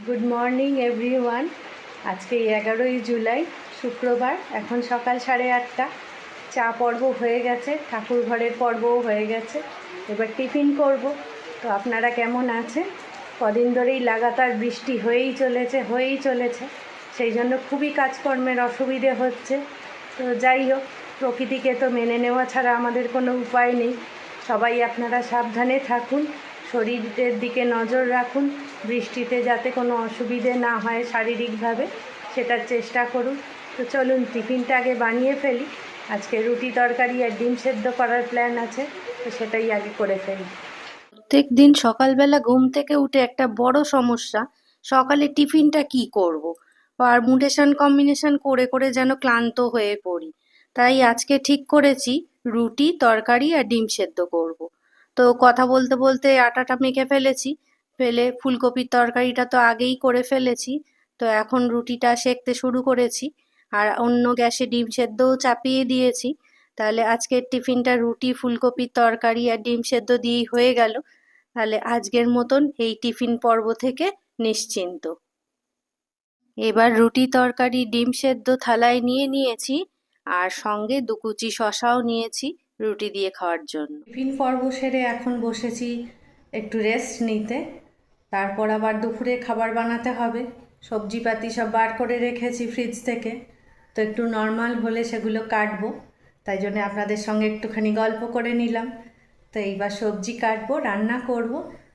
Good morning everyone. আজকে 11ই জুলাই শুক্রবার। এখন সকাল 8:30। চা পর্ব হয়ে গেছে, ঠাকুর ঘরের পর্বও হয়ে গেছে। এবার টিফিন করব। তো আপনারা কেমন আছেন? কদিন ধরেই লাগাতার বৃষ্টি হয়েই চলেছে, সেই জন্য খুবই কাজকর্মের অসুবিধে হচ্ছে। তো যাই হোক, প্রকৃতিকে তো মেনে নেওয়া ছাড়া আমাদের কোনো উপায় নেই। সবাই আপনারা সাবধানে থাকুন, শরীরের দিকে নজর রাখুন, বৃষ্টিতে যাতে কোনো অসুবিধে না হয় শারীরিকভাবে সেটার চেষ্টা করুন। তো চলুন টিফিনটা আগে বানিয়ে ফেলি। আজকে রুটি তরকারি আর ডিম সেদ্ধ করার প্ল্যান আছে, তো সেটাই আগে করে ফেলি। প্রত্যেক দিন সকালবেলা ঘুম থেকে উঠে একটা বড় সমস্যা, সকালে টিফিনটা কি করব। পারমুটেশন কম্বিনেশন করে করে যেন ক্লান্ত হয়ে পড়ি। তাই আজকে ঠিক করেছি রুটি তরকারি আর ডিম সেদ্ধ করব। তো কথা বলতে বলতে আটাটা মেখে ফেলেছি, ফেলে ফুলকপির তরকারিটা তো আগেই করে ফেলেছি। তো এখন রুটিটা সেঁকতে শুরু করেছি, আর অন্য গ্যাসে ডিম সেদ্ধও চাপিয়ে দিয়েছি। তাহলে আজকের টিফিনটা রুটি ফুলকপির তরকারি আর ডিম সেদ্ধ দিয়েই হয়ে গেল। তাহলে আজকের মতন এই টিফিন পর্ব থেকে নিশ্চিন্ত। এবার রুটি তরকারি ডিম সেদ্ধ থালায় নিয়ে নিয়েছি, আর সঙ্গে 2 কুচি শশাও নিয়েছি রুটি দিয়ে খাওয়ার জন্য। টিফিন পর্ব সেরে এখন বসেছি একটু রেস্ট নিতে। তারপর আবার দুপুরে খাবার বানাতে হবে। সবজিপাতি সব বার করে রেখেছি ফ্রিজ থেকে, তো একটু নর্মাল হলে সেগুলো কাটবো। তাই জন্য আপনাদের সঙ্গে একটুখানি গল্প করে নিলাম। তো এইবার সবজি কাটবো, রান্না করব,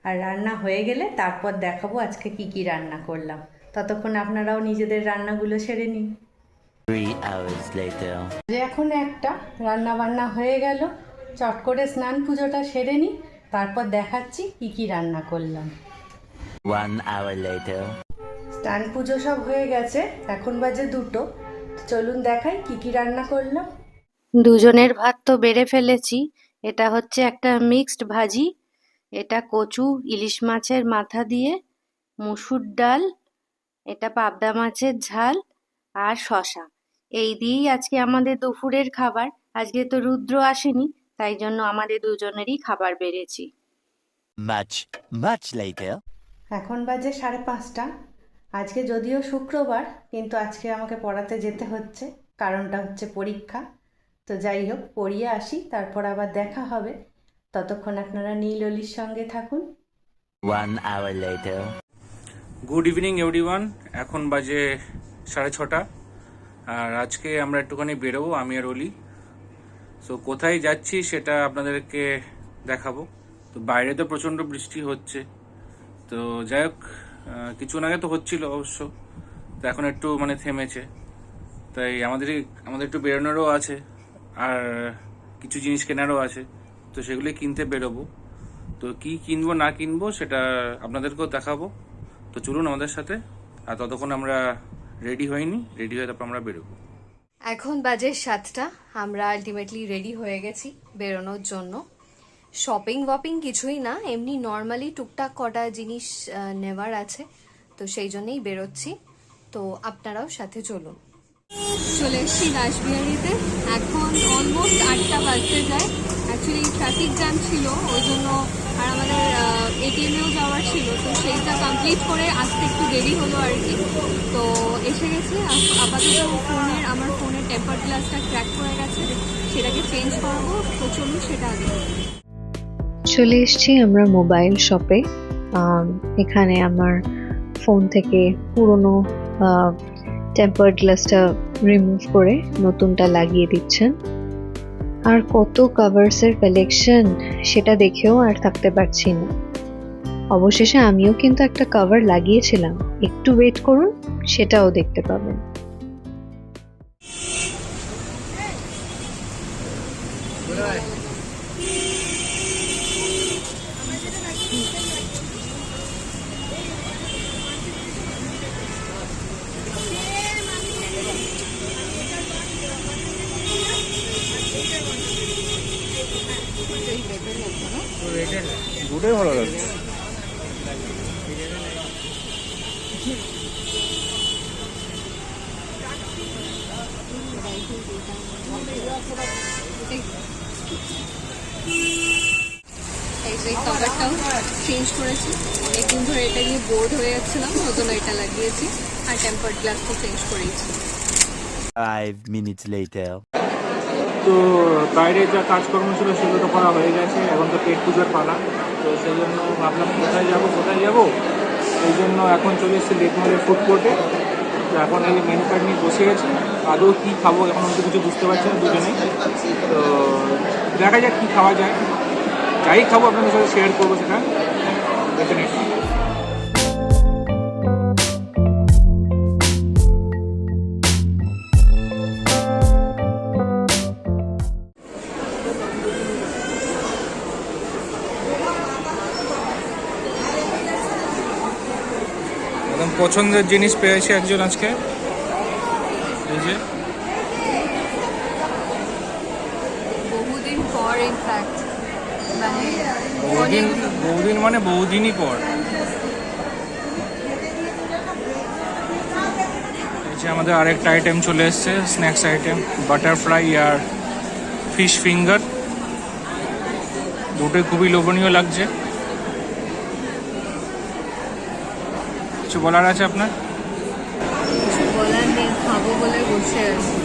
আর রান্না হয়ে গেলে তারপর দেখাবো আজকে কি কি রান্না করলাম। ততক্ষণ আপনারাও নিজেদের রান্নাগুলো সেরে নিন। 3 hours later. এখন একটা রান্না বান্না হয়ে গেল, চট করে স্নান পুজোটা সেরে নিই, তারপর দেখাচ্ছি কি কি রান্না করলাম। 1 hour later. স্নান পুজো সব হয়ে গেছে, এখন বাজে 2টো। চলুন দেখাই কি কি রান্না করলাম। দুজনের ভাত তো বেড়ে ফেলেছি। এটা হচ্ছে একটা মিক্সড ভাজি, এটা কচু ইলিশ মাছের মাথা দিয়ে, মুসুর ডাল, এটা পাবদা মাছের ঝাল, আর শশা। এই দিয়েই আজকে আমাদের দুপুরের খাবার। আজকে তো রুদ্র আসেনি, তাই জন্য আমাদের দুজনেরই খাবার বেড়েছি। Much later. এখন বাজে 5:30। আজকে যদিও শুক্রবার, কিন্তু আজকে আমাকে পড়াতে যেতে হচ্ছে, কারণটা হচ্ছে পরীক্ষা। তো যাই হোক, পড়িয়ে আসি, তারপর আবার দেখা হবে। ততক্ষণ আপনারা নীললির সঙ্গে থাকুন। 1 hour later. Good evening everyone. এখন বাজে 6:30, আর আজকে আমরা একটুখানি বেরোবো আমি আর অলি। সো কোথায় যাচ্ছি সেটা আপনাদেরকে দেখাবো। তো বাইরে তো প্রচণ্ড বৃষ্টি হচ্ছে, তো যাই হোক, কিছুক্ষণ আগে তো হচ্ছিল অবশ্য, তো এখন একটু থেমেছে। তাই আমাদের একটু বেরোনোরও আছে, আর কিছু জিনিস কেনারও আছে, তো সেগুলি কিনতে বেরোবো। তো কি কিনবো না কিনবো সেটা আপনাদেরকেও দেখাবো। তো চলুন আমাদের সাথে। আর ততক্ষণ আমরা রেডি হয়ে তারপর আমরা বেরোবো। এখন বাজে 7টা, আমরা আলটিমেটলি রেডি হয়ে গেছি বেরোনোর জন্য। শপিং ওয়াপিং কিছুই না, এমনি নর্মালি টুকটাক কটা জিনিস নেওয়ার আছে, তো সেই জন্যই বেরোচ্ছি। তো আপনারাও সাথে চলুন। চলে এসেছি রাসবিহারিতে, এখন অলমোস্ট 8টা বাজতে যায়। অ্যাকচুয়ালি ট্রাফিক জ্যাম ছিল ওই জন্য, আর আমাদের এটিএমেও যাওয়ার ছিল, তো সেইটা কমপ্লিট করে আসতে একটু দেরি হলো আর কি। তো এসে গেছি। আপাতত আমার ফোনের টেম্পার গ্লাসটা ক্র্যাক হয়ে গেছে, সেটাকে চেঞ্জ করাবো। তো চলুন সেটা আগে। চলে এসেছি আমরা মোবাইল শপে। এখানে আমার ফোন থেকে পুরনো টেম্পার গ্লাসটা রিমুভ করে নতুনটা লাগিয়ে দিচ্ছেন। আর কত কাভার্সের কালেকশন, সেটা দেখেও আর থাকতে পারছি না। অবশেষে আমিও কিন্তু একটা কভার লাগিয়েছিলাম, একটু ওয়েট করুন, সেটাও দেখতে পাবেন। দুটোই ভালো লাগছে। এই কভারটাও চেঞ্জ করেছি, অনেকদিন ধরে এটা নিয়ে বোর্ড হয়ে যাচ্ছিলাম, ওই জন্য এটা লাগিয়েছি। আর টেম্পার্ড গ্লাস তো চেঞ্জ করেছি। 5 minutes later. তো বাইরে যা কাজকর্ম ছিল সেগুলো তো করা হয়ে গেছে, এখন তো পেট পুজোর পালা। তো সেই জন্য ভাবলাম কোথায় যাব। সেই জন্য এখন চলে এসেছি লেকমলের ফুড কোর্টে। তো এখন এই মেনু কার্ড নিয়ে বসে গেছি, আদৌ কী খাবো এখন আমি তো কিছু বুঝতে পারছি না দুজনেই। তো দেখা যাক কী খাওয়া যায়, যাই খাবো আপনাদের সাথে শেয়ার করবো সেটা ডেফিনেটলি। একদম পছন্দের জিনিস পেয়েছি একজন আজকে, এই যে বহুদিন পর ইনফ্যাক্ট, মানে বহুদিনই পর। এই যে আমাদের আরেকটা আইটেম চলে এসছে, স্ন্যাক্স আইটেম, বাটারফ্লাই আর ফিশ ফিঙ্গার। দুটোই খুবই লোভনীয় লাগছে। কিছু বলার আছে আপনার? কিছু বলার নেই, খাবো বলে বসে আছি।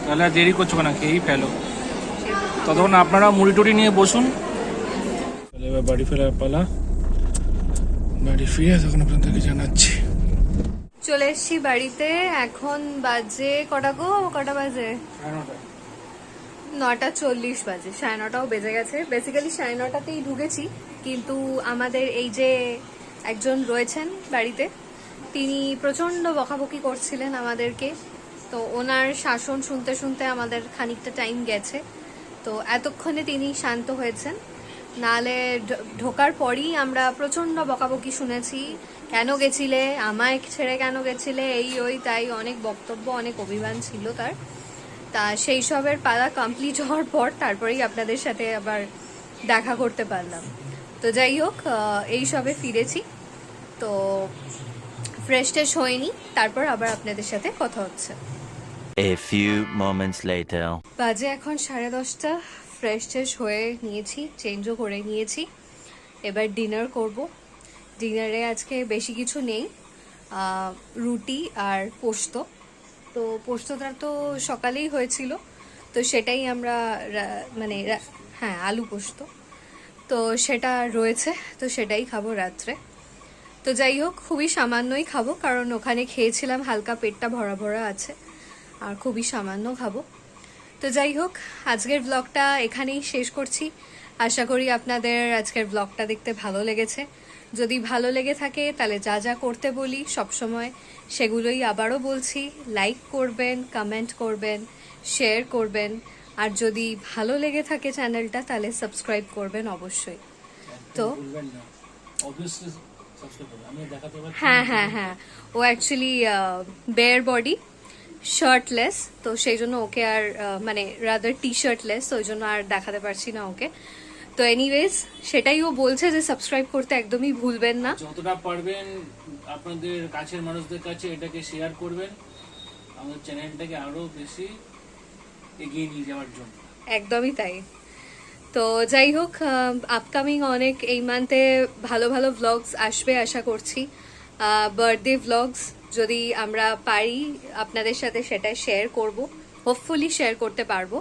তাহলে আর দেরি করছো না, খেয়েই ফেলো। ততক্ষণ আপনারা মুড়ি টুড়ি নিয়ে বসুন। তাহলে এবার বাড়ি ফেরার পালা, বাড়ি ফিরে তখন আপনাদেরকে জানাচ্ছি। চলে এসছি বাড়িতে, এখন বাজে কটা বাজে? 9:40 বাজে, 9:30টাও বেজে গেছে। বেসিক্যালি 9:30তেই ঢুকেছি, কিন্তু আমাদের এই যে একজন রয়েছেন বাড়িতে, তিনি প্রচন্ড বকাবকি করছিলেন আমাদেরকে। তো ওনার শাসন শুনতে শুনতে আমাদের খানিকটা টাইম গেছে। তো এতক্ষণে তিনি শান্ত হয়েছেন, নালে ঢোকার পরই আমরা প্রচন্ড বকাবকি শুনেছি। কেন গেছিলে, আমায় ছেড়ে কেন গেছিলে, এই ওই তাই অনেক বক্তব্য, অনেক অভিমান ছিল তার। তা সেই সবের পালা কমপ্লিট হওয়ার পর তারপরেই আপনাদের সাথে আবার দেখা করতে পারলাম। তো যাই হোক, এই সবে ফিরেছি, তো ফ্রেশ ট্রেশ হয়নি, তারপর আবার আপনাদের সাথে কথা হচ্ছে। A few moments later. বাজে এখন 10:30, ফ্রেশ ট্রেশ হয়ে নিয়েছি, চেঞ্জও করে নিয়েছি। এবার ডিনার করব। ডিনারে আজকে বেশি কিছু নেই, রুটি আর পোস্ত। তো পোস্তটা তো সকালেই হয়েছিল, তো সেটাই আমরা হ্যাঁ, আলু পোস্ত, তো সেটা রয়েছে, তো সেটাই খাবো রাত্রে। তো যাই হোক, খুবই সামান্যই খাবো, কারণ ওখানে খেয়েছিলাম, হালকা পেটটা ভরা ভরা আছে, আর খুবই সামান্য খাবো। তো যাই হোক, আজকের ব্লগটা এখানেই শেষ করছি। আশা করি আপনাদের আজকের ব্লগটা দেখতে ভালো লেগেছে। যদি ভালো লেগে থাকে তাহলে যা যা করতে বলি সবসময় সেগুলোই আবারও বলছি, লাইক করবেন, কমেন্ট করবেন, শেয়ার করবেন, আর যদি ভালো লেগে থাকে চ্যানেলটা তাহলে সাবস্ক্রাইব করবেন অবশ্যই। তো হ্যাঁ, ও অ্যাকচুয়ালি বেয়ার বডি, শার্টলেস, তো সেই জন্য ওকে আর রাদার টি শার্টলেস, ওই জন্য আর দেখাতে পারছি না ওকে। তো এনিওয়েজ, সেটাই ও বলছে যে সাবস্ক্রাইব করতে একদমই ভুলবেন না। যতটা পারবেন আপনাদের কাছের মানুষদের কাছে এটাকে শেয়ার করবেন, আমাদের চ্যানেলটাকে আরো বেশি এগিয়ে নিয়ে যাওয়ার জন্য। একদমই তাই। তো যাই হোক, আপকামিং অনেক এই মান্থে ভালো ভালো ভ্লগস আসবে আশা করছি। বার্থডে ভ্লগস যদি আমরা পারি আপনাদের সাথে সেটা শেয়ার করব, হোপফুলি শেয়ার করতে পারবো।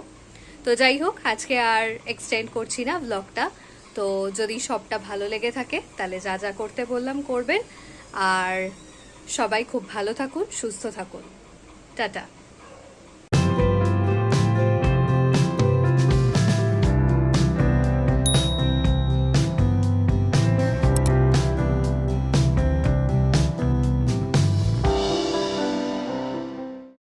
তো যাই হোক, আজকে আর এক্সটেন্ড করছি না ব্লগটা। তো যদি সবটা ভালো লেগে থাকে তাহলে যা যা করতে বললাম করবেন, আর সবাই খুব ভালো থাকুন, সুস্থ থাকুন। টাটা।